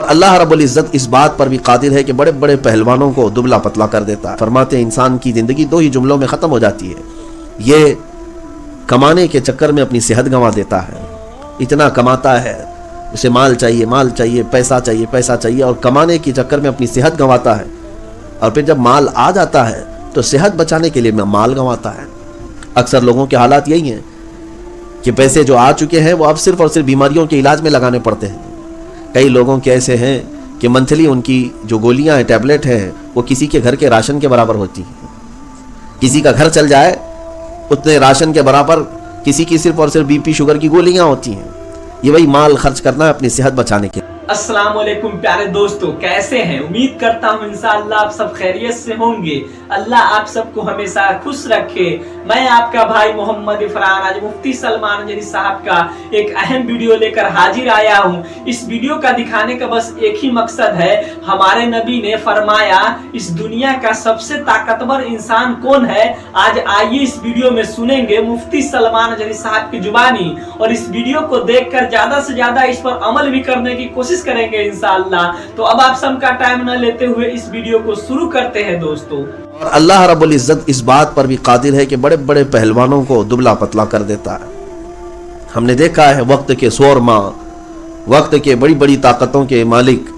اللہ رب العزت اس بات پر بھی قادر ہے کہ بڑے بڑے پہلوانوں کو دبلا پتلا کر دیتا ہے۔ فرماتے ہیں انسان کی زندگی دو ہی جملوں میں ختم ہو جاتی ہے، یہ کمانے کے چکر میں اپنی صحت گنوا دیتا ہے، اتنا کماتا ہے، اسے مال چاہیے، پیسہ چاہیے اور کمانے کے چکر میں اپنی صحت گنواتا ہے، اور پھر جب مال آ جاتا ہے تو صحت بچانے کے لیے مال گنواتا ہے۔ اکثر لوگوں کے حالات یہی ہیں کہ پیسے جو آ چکے ہیں وہ اب صرف اور صرف بیماریوں کے علاج میں لگانے پڑتے ہیں۔ کئی لوگوں کے ایسے ہیں کہ منتھلی ان کی جو گولیاں ہیں، ٹیبلٹ ہیں، وہ کسی کے گھر کے راشن کے برابر ہوتی ہیں۔ کسی کا گھر چل جائے اتنے راشن کے برابر کسی کی صرف اور صرف بی پی شوگر کی گولیاں ہوتی ہیں۔ یہ وہی مال خرچ کرنا ہے اپنی صحت بچانے کے۔ السلام علیکم پیارے دوستو، کیسے ہیں؟ امید کرتا ہوں انشاءاللہ آپ سب خیریت سے ہوں گے۔ اللہ آپ سب کو ہمیشہ خوش رکھے۔ میں آپ کا بھائی محمد عفران آج مفتی سلمان نجری صاحب کا ایک اہم ویڈیو لے کر حاضر آیا ہوں۔ اس ویڈیو کا دکھانے کا بس ایک ہی مقصد ہے، ہمارے نبی نے فرمایا اس دنیا کا سب سے طاقتور انسان کون ہے؟ آج آئیے اس ویڈیو میں سنیں گے مفتی سلمان نجری صاحب کی زبانی، اور اس ویڈیو کو دیکھ کر زیادہ سے زیادہ اس پر عمل بھی کرنے کی کوشش کریں گے انشاءاللہ۔ تو اب آپ سب کا ٹائم نہ لیتے ہوئے اس ویڈیو کو شروع کرتے ہیں دوستو۔ اور اللہ رب العزت اس بات پر بھی قادر ہے کہ بڑے بڑے پہلوانوں کو دبلا پتلا کر دیتا ہے۔ ہم نے دیکھا ہے وقت کے سورما، وقت کے بڑی بڑی طاقتوں کے مالک،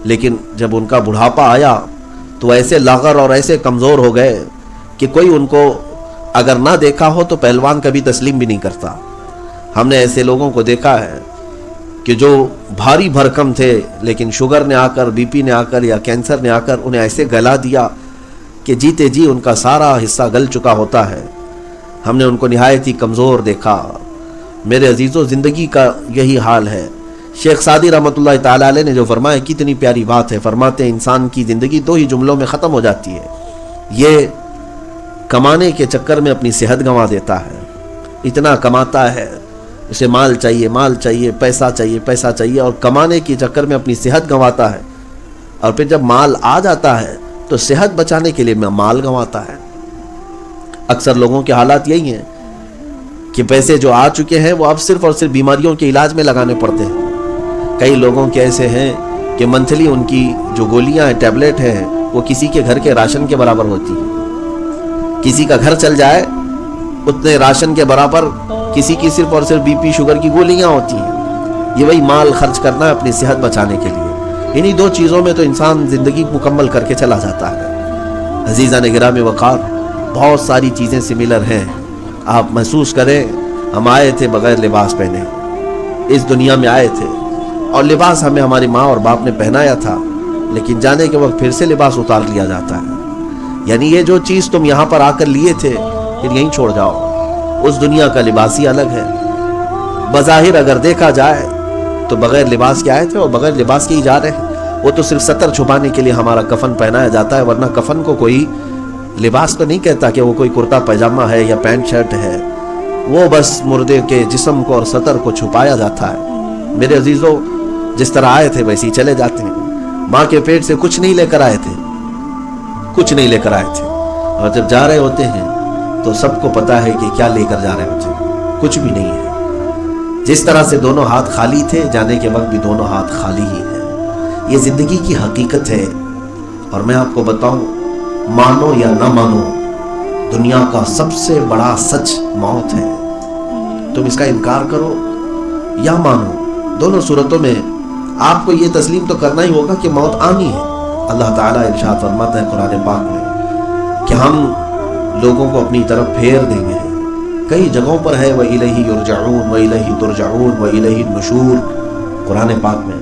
لیکن جب ان کا بڑھاپا آیا تو ایسے لاغر اور ایسے کمزور ہو گئے کہ کوئی ان کو اگر نہ دیکھا ہو تو پہلوان کبھی تسلیم بھی نہیں کرتا۔ ہم نے ایسے لوگوں کو دیکھا ہے کہ جو بھاری بھرکم تھے، لیکن شوگر نے آ کر، بی پی نے آ کر یا کینسر نے آ کر انہیں ایسے گلا دیا کہ جیتے جی ان کا سارا حصہ گل چکا ہوتا ہے۔ ہم نے ان کو نہایت ہی کمزور دیکھا۔ میرے عزیزو، زندگی کا یہی حال ہے۔ شیخ سعدی رحمۃ اللہ تعالی علیہ نے جو فرمایا کتنی پیاری بات ہے۔ فرماتے ہیں انسان کی زندگی دو ہی جملوں میں ختم ہو جاتی ہے، یہ کمانے کے چکر میں اپنی صحت گنوا دیتا ہے، اتنا کماتا ہے، اسے مال چاہیے، پیسہ چاہیے اور کمانے کے چکر میں اپنی صحت گنواتا ہے، اور پھر جب مال آ جاتا ہے تو صحت بچانے کے لیے مال گنواتا ہے۔ اکثر لوگوں کے حالات یہی ہیں کہ پیسے جو آ چکے ہیں وہ اب صرف اور صرف بیماریوں کے علاج میں لگانے پڑتے ہیں۔ کئی لوگوں کے ایسے ہیں کہ منتھلی ان کی جو گولیاں ہیں، ٹیبلٹ ہیں، وہ کسی کے گھر کے راشن کے برابر ہوتی ہیں۔ کسی کا گھر چل جائے اتنے راشن کے برابر کسی کی صرف اور صرف بی پی شوگر کی گولیاں ہوتی ہیں۔ یہ وہی مال خرچ کرنا ہے اپنی صحت بچانے کے لیے۔ انہی دو چیزوں میں تو انسان زندگی مکمل کر کے چلا جاتا ہے۔ عزیزان گرامی وقار، بہت ساری چیزیں سملر ہیں۔ آپ محسوس کریں، ہم آئے تھے بغیر لباس پہنے، اس دنیا میں آئے تھے، اور لباس ہمیں ہماری ماں اور باپ نے پہنایا تھا، لیکن جانے کے وقت پھر سے لباس اتار لیا جاتا ہے۔ یعنی یہ جو چیز تم یہاں پر آ کر لیے تھے پھر یہیں چھوڑ جاؤ۔ اس دنیا کا لباس ہی الگ ہے۔ بظاہر اگر دیکھا جائے تو بغیر لباس کے آئے تھے اور بغیر لباس کے ہی جا رہے ہیں۔ وہ تو صرف ستر چھپانے کے لیے ہمارا کفن پہنایا جاتا ہے، ورنہ کفن کو کوئی لباس تو نہیں کہتا کہ وہ کوئی کرتا پائجامہ ہے یا پینٹ شرٹ ہے۔ وہ بس مردے کے جسم کو اور ستر کو چھپایا جاتا ہے۔ میرے عزیزو، جس طرح آئے تھے ویسے ہی چلے جاتے ہیں۔ ماں کے پیٹ سے کچھ نہیں لے کر آئے تھے، اور جب جا رہے ہوتے ہیں تو سب کو پتا ہے کہ کیا لے کر جا رہے ہوتے ہیں، کچھ بھی نہیں ہے۔ جس طرح سے دونوں ہاتھ خالی تھے، جانے کے وقت بھی دونوں ہاتھ خالی ہی ہیں۔ یہ زندگی کی حقیقت ہے، اور میں آپ کو بتاؤں، مانو یا نہ مانو، دنیا کا سب سے بڑا سچ موت ہے۔ تم اس کا انکار کرو یا مانو، دونوں صورتوں میں آپ کو یہ تسلیم تو کرنا ہی ہوگا کہ موت آنی ہے۔ اللہ تعالیٰ ارشاد فرماتا ہے قرآن پاک میں کہ ہم لوگوں کو اپنی طرف پھیر دیں گے۔ کئی جگہوں پر ہے وَإِلَيْهِ يُرْجَعُونَ وَإِلَيْهِ تُرْجَعُونَ وَإِلَيْهِ النُّشُورُ، قرآن پاک میں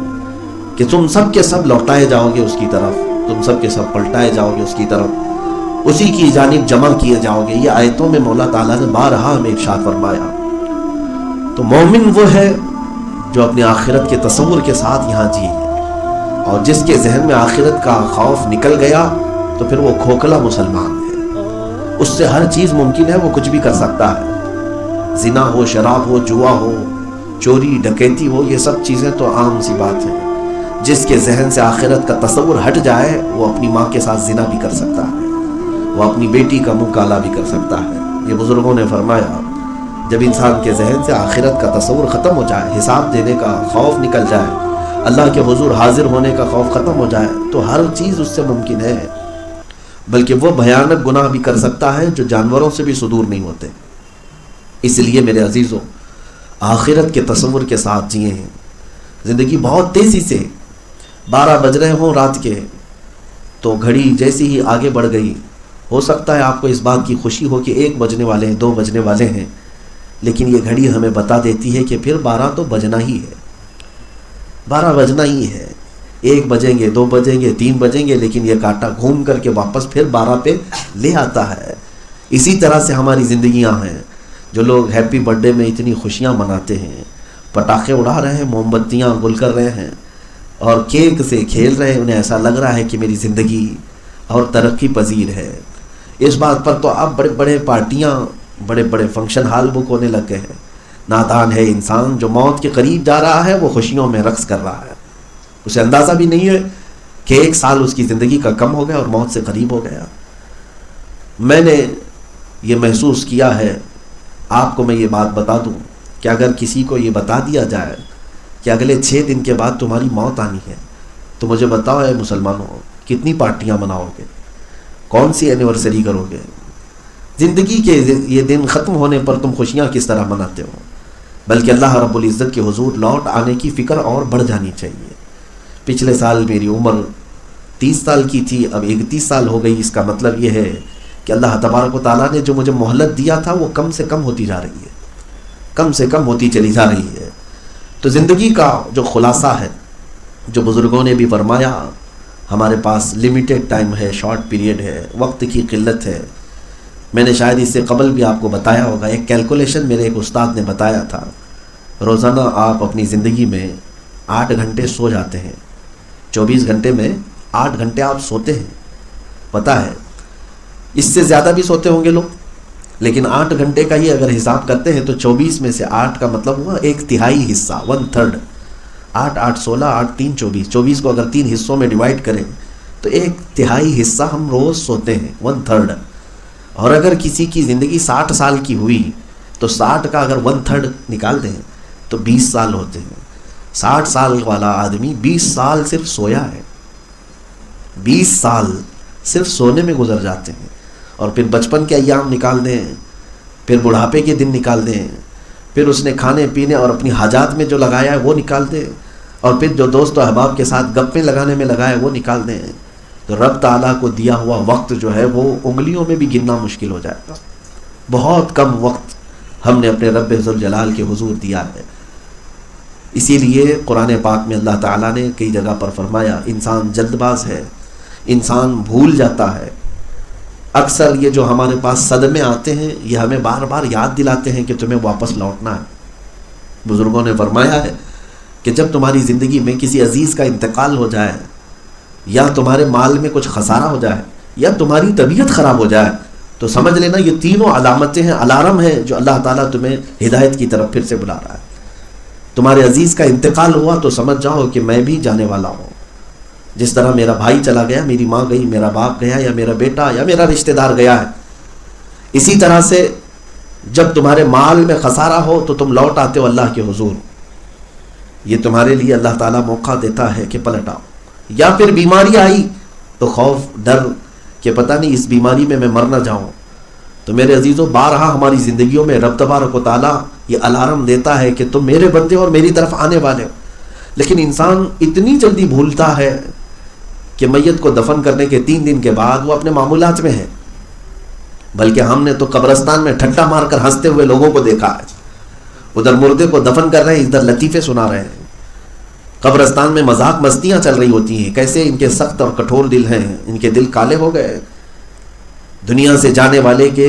کہ تم سب کے سب لوٹائے جاؤ گے اس کی طرف، تم سب کے سب پلٹائے جاؤ گے اس کی طرف، اسی کی جانب جمع کیے جاؤ گے۔ یہ آیتوں میں مولا تعالیٰ نے بارہا ہمیں ارشاد فرمایا۔ تو مومن وہ ہے جو اپنی آخرت کے تصور کے ساتھ یہاں جیے، اور جس کے ذہن میں آخرت کا خوف نکل گیا تو پھر وہ کھوکھلا مسلمان ہے۔ اس سے ہر چیز ممکن ہے، وہ کچھ بھی کر سکتا ہے، زنا ہو، شراب ہو، جوا ہو، چوری ڈکیتی ہو، یہ سب چیزیں تو عام سی بات ہے۔ جس کے ذہن سے آخرت کا تصور ہٹ جائے وہ اپنی ماں کے ساتھ زنا بھی کر سکتا ہے، وہ اپنی بیٹی کا منہ کالا بھی کر سکتا ہے۔ یہ بزرگوں نے فرمایا جب انسان کے ذہن سے آخرت کا تصور ختم ہو جائے، حساب دینے کا خوف نکل جائے، اللہ کے حضور حاضر ہونے کا خوف ختم ہو جائے تو ہر چیز اس سے ممکن ہے، بلکہ وہ بھیانک گناہ بھی کر سکتا ہے جو جانوروں سے بھی صدور نہیں ہوتے۔ اس لیے میرے عزیزوں، آخرت کے تصور کے ساتھ جیے ہیں۔ زندگی بہت تیزی سے 12 بج رہے ہوں رات کے تو گھڑی جیسی ہی آگے بڑھ گئی، ہو سکتا ہے آپ کو اس بات کی خوشی ہو کہ 1 بجنے والے ہیں، 2 بجنے والے ہیں، لیکن یہ گھڑی ہمیں بتا دیتی ہے کہ پھر 12 تو بجنا ہی ہے، 12 بجنا ہی ہے۔ 1 بجیں گے، 2 بجیں گے، 3 بجیں گے، لیکن یہ کانٹا گھوم کر کے واپس پھر 12 پہ لے آتا ہے۔ اسی طرح سے ہماری زندگیاں ہیں۔ جو لوگ ہیپی برتھ ڈے میں اتنی خوشیاں مناتے ہیں، پٹاخے اڑا رہے ہیں، موم بتیاں گل کر رہے ہیں اور کیک سے کھیل رہے ہیں، انہیں ایسا لگ رہا ہے کہ میری زندگی اور ترقی پذیر ہے۔ اس بات پر تو اب بڑے بڑے پارٹیاں، بڑے بڑے فنکشن ہال بک ہونے لگ گئے ہیں۔ نادان ہے انسان جو موت کے قریب جا رہا ہے، وہ خوشیوں میں رقص کر رہا ہے، اسے اندازہ بھی نہیں ہے کہ 1 سال اس کی زندگی کا کم ہو گیا اور موت سے قریب ہو گیا۔ میں نے یہ محسوس کیا ہے، آپ کو میں یہ بات بتا دوں کہ اگر کسی کو یہ بتا دیا جائے کہ اگلے 6 دن کے بعد تمہاری موت آنی ہے، تو مجھے بتاؤ اے مسلمانوں، کتنی پارٹیاں مناؤ گے؟ کون سی اینیورسری کرو گے؟ زندگی کے یہ دن ختم ہونے پر تم خوشیاں کس طرح مناتے ہو؟ بلکہ اللہ رب العزت کے حضور لوٹ آنے کی فکر اور بڑھ جانی چاہیے۔ پچھلے سال میری عمر 30 سال کی تھی، اب 31 سال ہو گئی۔ اس کا مطلب یہ ہے کہ اللہ تبارک و تعالیٰ نے جو مجھے مہلت دیا تھا وہ کم سے کم ہوتی جا رہی ہے، کم سے کم ہوتی چلی جا رہی ہے۔ تو زندگی کا جو خلاصہ ہے، جو بزرگوں نے بھی فرمایا، ہمارے پاس لمیٹڈ ٹائم ہے، شارٹ پیریڈ ہے، وقت کی قلت ہے۔ میں نے شاید اس سے قبل بھی آپ کو بتایا ہوگا، ایک کیلکولیشن میرے ایک استاد نے بتایا تھا، روزانہ آپ اپنی زندگی میں 8 گھنٹے سو جاتے ہیں، 24 گھنٹے میں 8 گھنٹے آپ سوتے ہیں۔ پتہ ہے اس سے زیادہ بھی سوتے ہوں گے لوگ، لیکن 8 گھنٹے کا ہی اگر حساب کرتے ہیں تو 24 میں سے 8 کا مطلب ہوا 1/3 حصہ، 1/3۔ 8 8 16 8 3 24، 24 کو اگر 3 حصوں میں ڈیوائڈ کریں تو 1/3 حصہ ہم روز سوتے ہیں، 1/3۔ اور اگر کسی کی زندگی 60 سال کی ہوئی تو 60 کا اگر 1/3 نکال دیں تو 20 سال ہوتے ہیں۔ 60 سال والا آدمی 20 سال صرف سویا ہے، 20 سال صرف سونے میں گزر جاتے ہیں۔ اور پھر بچپن کے ایام نکال دیں، پھر بڑھاپے کے دن نکال دیں، پھر اس نے کھانے پینے اور اپنی حاجات میں جو لگایا ہے وہ نکال دیں، اور پھر جو دوست و احباب کے ساتھ گپیں لگانے میں لگایا ہے وہ نکال دیں، تو رب تعالیٰ کو دیا ہوا وقت جو ہے وہ انگلیوں میں بھی گننا مشکل ہو جائے گا۔ بہت کم وقت ہم نے اپنے رب ذوالجلال کے حضور دیا ہے۔ اسی لیے قرآن پاک میں اللہ تعالیٰ نے کئی جگہ پر فرمایا، انسان جلد باز ہے، انسان بھول جاتا ہے۔ اکثر یہ جو ہمارے پاس صدمے آتے ہیں یہ ہمیں بار بار یاد دلاتے ہیں کہ تمہیں واپس لوٹنا ہے۔ بزرگوں نے فرمایا ہے کہ جب تمہاری زندگی میں کسی عزیز کا انتقال ہو جائے، یا تمہارے مال میں کچھ خسارہ ہو جائے، یا تمہاری طبیعت خراب ہو جائے، تو سمجھ لینا یہ تینوں علامتیں ہیں، الارم ہے جو اللہ تعالیٰ تمہیں ہدایت کی طرف پھر سے بلا رہا ہے۔ تمہارے عزیز کا انتقال ہوا تو سمجھ جاؤ کہ میں بھی جانے والا ہوں۔ جس طرح میرا بھائی چلا گیا، میری ماں گئی، میرا باپ گیا، یا میرا بیٹا یا میرا رشتہ دار گیا ہے، اسی طرح سے جب تمہارے مال میں خسارہ ہو تو تم لوٹ آتے ہو اللہ کے حضور۔ یہ تمہارے لیے اللہ تعالیٰ موقع دیتا ہے کہ پلٹ آؤ۔ یا پھر بیماری آئی تو خوف، ڈر کہ پتہ نہیں اس بیماری میں مر نہ جاؤں۔ تو میرے عزیزوں، بارہا ہماری زندگیوں میں رب تبارک و تعالیٰ یہ الارم دیتا ہے کہ تم میرے بندے اور میری طرف آنے والے ہو، لیکن انسان اتنی جلدی بھولتا ہے کہ میت کو دفن کرنے کے 3 دن کے بعد وہ اپنے معمولات میں ہے۔ بلکہ ہم نے تو قبرستان میں ٹھٹا مار کر ہنستے ہوئے لوگوں کو دیکھا ہے، ادھر مردے کو دفن کر رہے ہیں، ادھر لطیفے سنا رہے ہیں۔ قبرستان میں مذاق مستیاں چل رہی ہوتی ہیں، کیسے ان کے سخت اور کٹھور دل ہیں، ان کے دل کالے ہو گئے۔ دنیا سے جانے والے کے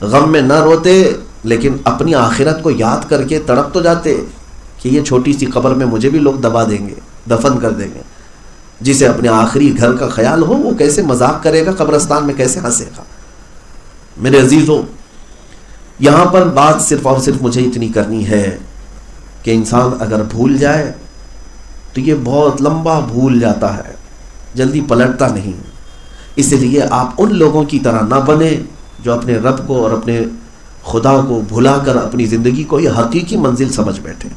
غم میں نہ روتے، لیکن اپنی آخرت کو یاد کر کے تڑپ تو جاتے کہ یہ چھوٹی سی قبر میں مجھے بھی لوگ دبا دیں گے، دفن کر دیں گے۔ جسے اپنے آخری گھر کا خیال ہو وہ کیسے مذاق کرے گا، قبرستان میں کیسے ہنسے گا۔ میرے عزیزوں، یہاں پر بات صرف اور صرف مجھے اتنی کرنی ہے کہ انسان اگر بھول جائے تو یہ بہت لمبا بھول جاتا ہے، جلدی پلٹتا نہیں۔ اس لیے آپ ان لوگوں کی طرح نہ بنیں جو اپنے رب کو اور اپنے خدا کو بھلا کر اپنی زندگی کو یہ حقیقی منزل سمجھ بیٹھے۔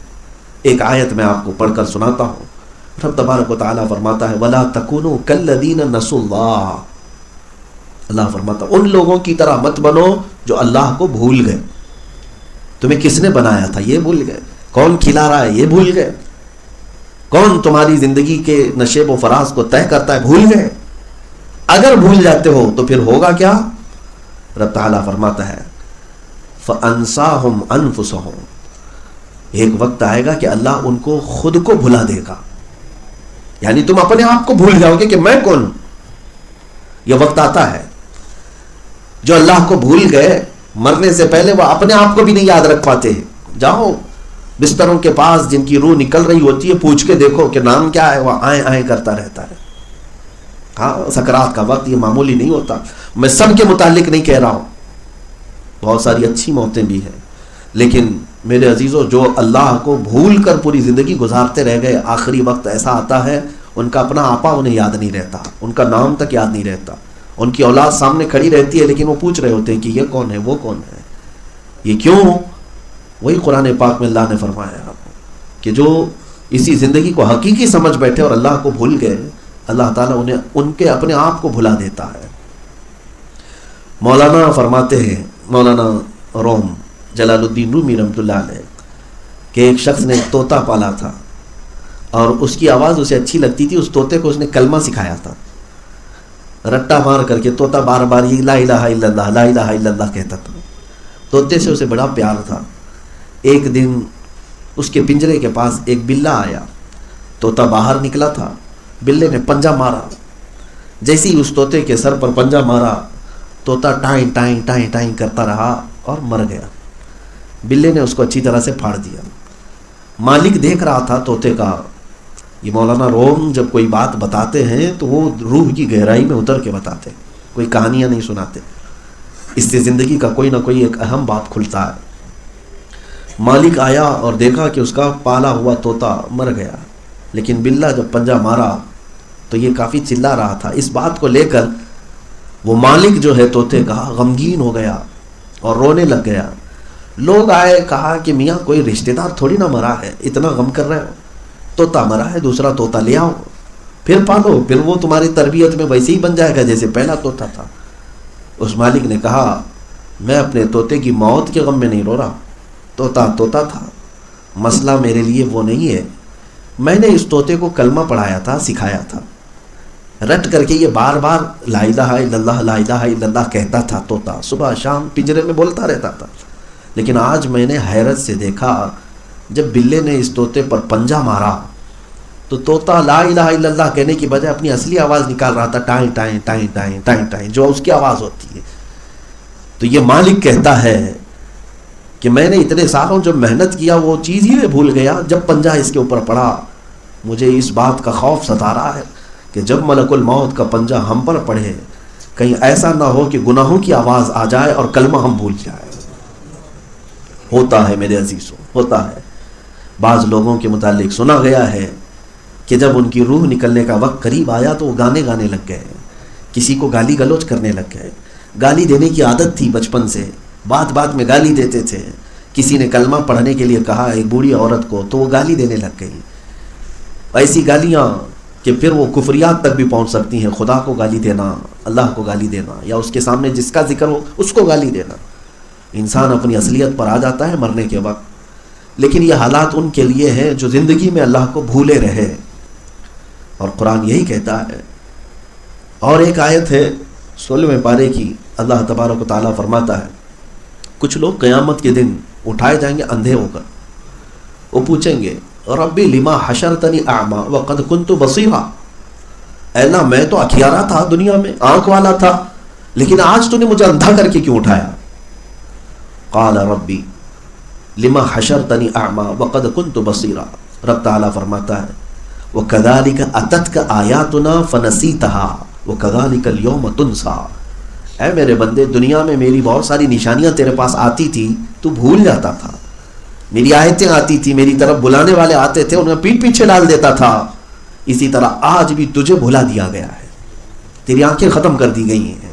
ایک آیت میں آپ کو پڑھ کر سناتا ہوں، رب تبارک و تعالیٰ فرماتا ہے وَلَا تَكُونُوا كَالَّذِينَ نَسُوا اللَّهَ، اللہ فرماتا ہے ان لوگوں کی طرح مت بنو جو اللہ کو بھول گئے. تمہیں کس نے بنایا تھا یہ بھول گئے، کون کھلا رہا ہے یہ بھول گئے، کون تمہاری زندگی کے نشیب و فراز کو طے کرتا ہے بھول گئے. اگر بھول جاتے ہو تو پھر ہوگا کیا؟ رب تعالیٰ فرماتا ہے فَأَنْسَاهُمْ أَنفُسَهُمْ، ایک وقت آئے گا کہ اللہ ان کو خود کو بھلا دے گا. یعنی تم اپنے آپ کو بھول جاؤ گے کہ میں کون. یہ وقت آتا ہے جو اللہ کو بھول گئے مرنے سے پہلے وہ اپنے آپ کو بھی نہیں یاد رکھ پاتے. جاؤ بستروں کے پاس جن کی روح نکل رہی ہوتی ہے پوچھ کے دیکھو کہ نام کیا ہے، وہ آئیں آئیں کرتا رہتا ہے. ہاں سکرات کا وقت یہ معمولی نہیں ہوتا. میں سب کے متعلق نہیں کہہ رہا ہوں، بہت ساری اچھی موتیں بھی ہیں، لیکن میرے عزیزوں جو اللہ کو بھول کر پوری زندگی گزارتے رہ گئے، آخری وقت ایسا آتا ہے ان کا اپنا آپا انہیں یاد نہیں رہتا، ان کا نام تک یاد نہیں رہتا. ان کی اولاد سامنے کھڑی رہتی ہے لیکن وہ پوچھ رہے ہوتے ہیں کہ یہ کون ہے وہ کون ہے. یہ کیوں؟ وہی قرآن پاک میں اللہ نے فرمایا کہ جو اسی زندگی کو حقیقی سمجھ بیٹھے اور اللہ کو بھول گئے، اللہ تعالیٰ انہیں ان کے اپنے آپ کو بھلا دیتا ہے. مولانا فرماتے ہیں، مولانا روم جلال الدین رومی رحمۃ اللہ علیہ، کہ ایک شخص نے ایک طوطا پالا تھا اور اس کی آواز اسے اچھی لگتی تھی. اس طوطے کو اس نے کلمہ سکھایا تھا، رٹا مار کر کے طوطا بار بار یہ لا الہ الا اللہ لا الہ الا اللہ کہتا تھا. طوطے سے اسے بڑا پیار تھا. ایک دن اس کے پنجرے کے پاس ایک بلا آیا. طوطا باہر نکلا تھا، بلے نے پنجہ مارا. جیسے ہی اس طوطے کے سر پر پنجہ مارا، طوطا ٹائیں ٹائیں ٹائیں ٹائیں کرتا رہا اور مر گیا. بلے نے اس کو اچھی طرح سے پھاڑ دیا. مالک دیکھ رہا تھا طوطے کا. یہ مولانا روم جب کوئی بات بتاتے ہیں تو وہ روح کی گہرائی میں اتر کے بتاتے ہیں، کوئی کہانیاں نہیں سناتے. اس سے زندگی کا کوئی نہ کوئی ایک اہم بات کھلتا ہے. مالک آیا اور دیکھا کہ اس کا پالا ہوا طوطا مر گیا، لیکن بلا جب پنجہ مارا تو یہ کافی چلا رہا تھا. اس بات کو لے کر وہ مالک جو ہے طوطے کا غمگین ہو گیا اور رونے لگ گیا. لوگ آئے، کہا کہ میاں کوئی رشتہ دار تھوڑی نہ مرا ہے، اتنا غم کر رہے ہو. طوطا مرا ہے، دوسرا طوطا لے آؤ، پھر پالو، پھر وہ تمہاری تربیت میں ویسے ہی بن جائے گا جیسے پہلا طوطا تھا. اس مالک نے کہا میں اپنے طوطے کی موت کے غم میں نہیں رو رہا. طوطا طوطا تھا، مسئلہ میرے لیے وہ نہیں ہے. میں نے اس طوطے کو کلمہ پڑھایا تھا، سکھایا تھا. رٹ کر کے یہ بار بار لا الہ الا اللہ لا الہ الا اللہ کہتا تھا. طوطا صبح شام پنجرے میں بولتا رہتا تھا. لیکن آج میں نے حیرت سے دیکھا جب بلے نے اس طوطے پر پنجہ مارا تو طوطا لا الہ الا اللہ کہنے کی بجائے اپنی اصلی آواز نکال رہا تھا، ٹائیں ٹائیں ٹائیں ٹائیں ٹائیں ٹائیں، جو اس کی آواز ہوتی ہے. تو یہ مالک کہتا ہے کہ میں نے اتنے سالوں جو محنت کیا وہ چیز ہی میں بھول گیا. جب پنجہ اس کے اوپر پڑا مجھے اس بات کا خوف ستا رہا ہے کہ جب ملک الموت کا پنجہ ہم پر پڑے کہیں ایسا نہ ہو کہ گناہوں کی آواز آ جائے اور کلمہ ہم بھول جائے. ہوتا ہے میرے عزیزوں، ہوتا ہے. بعض لوگوں کے متعلق سنا گیا ہے کہ جب ان کی روح نکلنے کا وقت قریب آیا تو وہ گانے گانے لگ گئے، کسی کو گالی گلوچ کرنے لگ گئے. گالی دینے کی عادت تھی بچپن سے، بات بات میں گالی دیتے تھے. کسی نے کلمہ پڑھنے کے لیے کہا ایک بوڑھی عورت کو تو وہ گالی دینے لگ گئی. ایسی گالیاں کہ پھر وہ کفریات تک بھی پہنچ سکتی ہیں. خدا کو گالی دینا، اللہ کو گالی دینا، یا اس کے سامنے جس کا ذکر ہو اس کو گالی دینا. انسان اپنی اصلیت پر آ جاتا ہے مرنے کے وقت. لیکن یہ حالات ان کے لیے ہیں جو زندگی میں اللہ کو بھولے رہے، اور قرآن یہی کہتا ہے. اور ایک آیت ہے 16ویں پارے کی، اللہ تبارک و تعالیٰ فرماتا ہے کچھ لوگ قیامت کے دن اٹھائے جائیں گے اندھے ہو کر. وہ پوچھیں گے ربی لما حشرتنی اعما وقد کنت بصیرا، اے اللہ میں تو اکھیارا تھا دنیا میں، آنکھ والا تھا، لیکن آج تو نے مجھے اندھا کر کے کیوں اٹھایا. قال ربی لما حشرتنی اعما وقد کنت بصیرا. رب تعالیٰ فرماتا ہے وَكَذَلِكَ أَتَتْكَ آيَاتُنَا فَنَسِيتَهَا وَكَذَلِكَ الْيَوْمَ تُنْسَى. اے میرے بندے دنیا میں میری بہت ساری نشانیاں تیرے پاس آتی تھی تو بھول جاتا تھا. میری آیتیں آتی تھی، میری طرف بلانے والے آتے تھے، انہیں پیٹ پیچھے ڈال دیتا تھا. اسی طرح آج بھی تجھے بھلا دیا گیا ہے، تیری آنکھیں ختم کر دی گئی ہیں.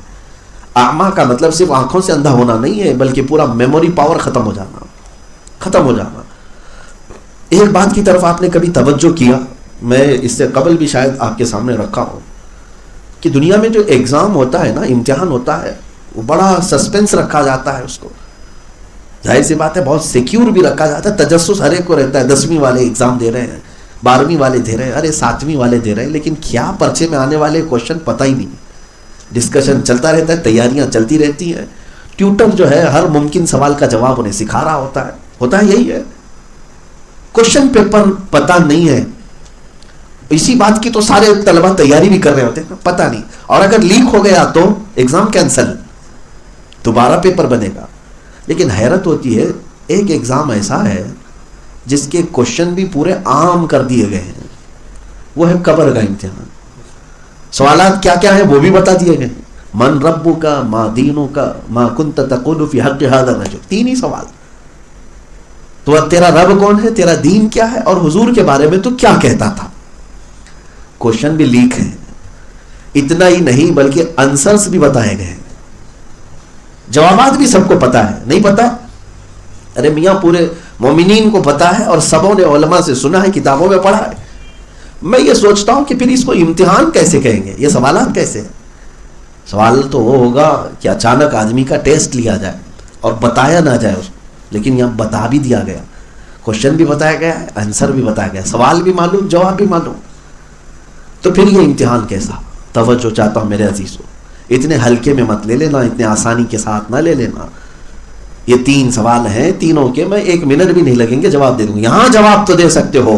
اعما کا مطلب صرف آنکھوں سے اندھا ہونا نہیں ہے، بلکہ پورا میموری پاور ختم ہو جانا. ایک بات کی طرف آپ نے کبھی توجہ کیا میں اس سے قبل بھی شاید آپ کے سامنے رکھا ہوں کہ دنیا میں جو ایگزام ہوتا ہے نا، امتحان ہوتا ہے، وہ بڑا سسپینس رکھا جاتا ہے اس کو. ظاہر سی بات ہے بہت سیکیور بھی رکھا جاتا ہے، تجسس ہر ایک کو رہتا ہے. 10ویں والے ایگزام دے رہے ہیں، 12ویں والے دے رہے ہیں، ارے 7ویں والے دے رہے ہیں، لیکن کیا پرچے میں آنے والے کوشچن پتہ ہی نہیں. ڈسکشن چلتا رہتا ہے، تیاریاں چلتی رہتی ہیں. ٹیوٹر جو ہے ہر ممکن سوال کا جواب انہیں سکھا رہا ہوتا ہے یہی ہے. کوشچن پیپر پتہ نہیں ہے، اسی بات کی تو سارے طلبہ تیاری بھی کر رہے ہوتے ہیں، پتہ نہیں. اور اگر لیک ہو گیا تو ایگزام کینسل، دوبارہ پیپر بنے گا. لیکن حیرت ہوتی ہے، ایک ایگزام ایسا ہے جس کے کوشچن بھی پورے عام کر دیے گئے ہیں، وہ ہے قبر کا امتحان. سوالات کیا کیا ہیں وہ بھی بتا دیے گئے ہیں. من ربک ما دینک ما کنت تقول فی حق ھذا الرجل. 3 ہی سوال. تو تیرا رب کون ہے، تیرا دین کیا ہے، اور حضور کے بارے میں تو کیا کہتا تھا. کوشچن بھی لیک ہیں. اتنا ہی نہیں بلکہ آنسرز بھی بتائے گئے ہیں. جوابات بھی سب کو پتا ہے. نہیں پتا، ارے میاں پورے مومنین کو پتا ہے، اور سبوں نے علماء سے سنا ہے، کتابوں میں پڑھا ہے. میں یہ سوچتا ہوں کہ پھر اس کو امتحان کیسے کہیں گے، یہ سوالات کیسے ہیں. سوال تو وہ ہوگا کہ اچانک آدمی کا ٹیسٹ لیا جائے اور بتایا نہ جائے اس کو. لیکن یہاں بتا بھی دیا گیا، کوشچن بھی بتایا گیا ہے، آنسر بھی بتایا گیا، سوال بھی معلوم، جواب بھی معلوم. تو پھر یہ امتحان کیسا. توجہ چاہتا ہوں میرے عزیزوں، اتنے ہلکے میں مت لے لینا، اتنے آسانی کے ساتھ نہ لے لینا. یہ 3 سوال ہیں، تینوں کے میں 1 منٹ بھی نہیں لگیں گے، جواب دے دوں گا. یہاں جواب تو دے سکتے ہو،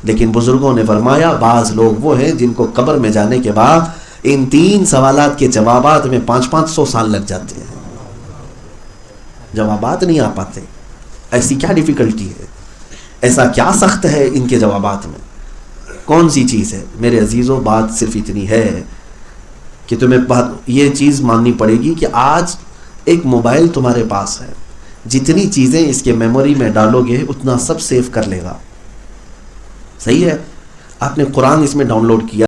لیکن بزرگوں نے فرمایا بعض لوگ وہ ہیں جن کو قبر میں جانے کے بعد ان 3 سوالات کے جوابات میں 500-500 سال لگ جاتے ہیں، جوابات نہیں آ پاتے. ایسی کیا ڈیفیکلٹی ہے، ایسا کیا سخت ہے ان کے جوابات میں، کون سی چیز ہے. میرے عزیزوں بات صرف اتنی ہے کہ تمہیں یہ چیز ماننی پڑے گی کہ آج ایک موبائل تمہارے پاس ہے، جتنی چیزیں اس کے میموری میں ڈالو گے اتنا سب سیو کر لے گا. صحیح ہے. آپ نے قرآن اس میں ڈاؤن لوڈ کیا،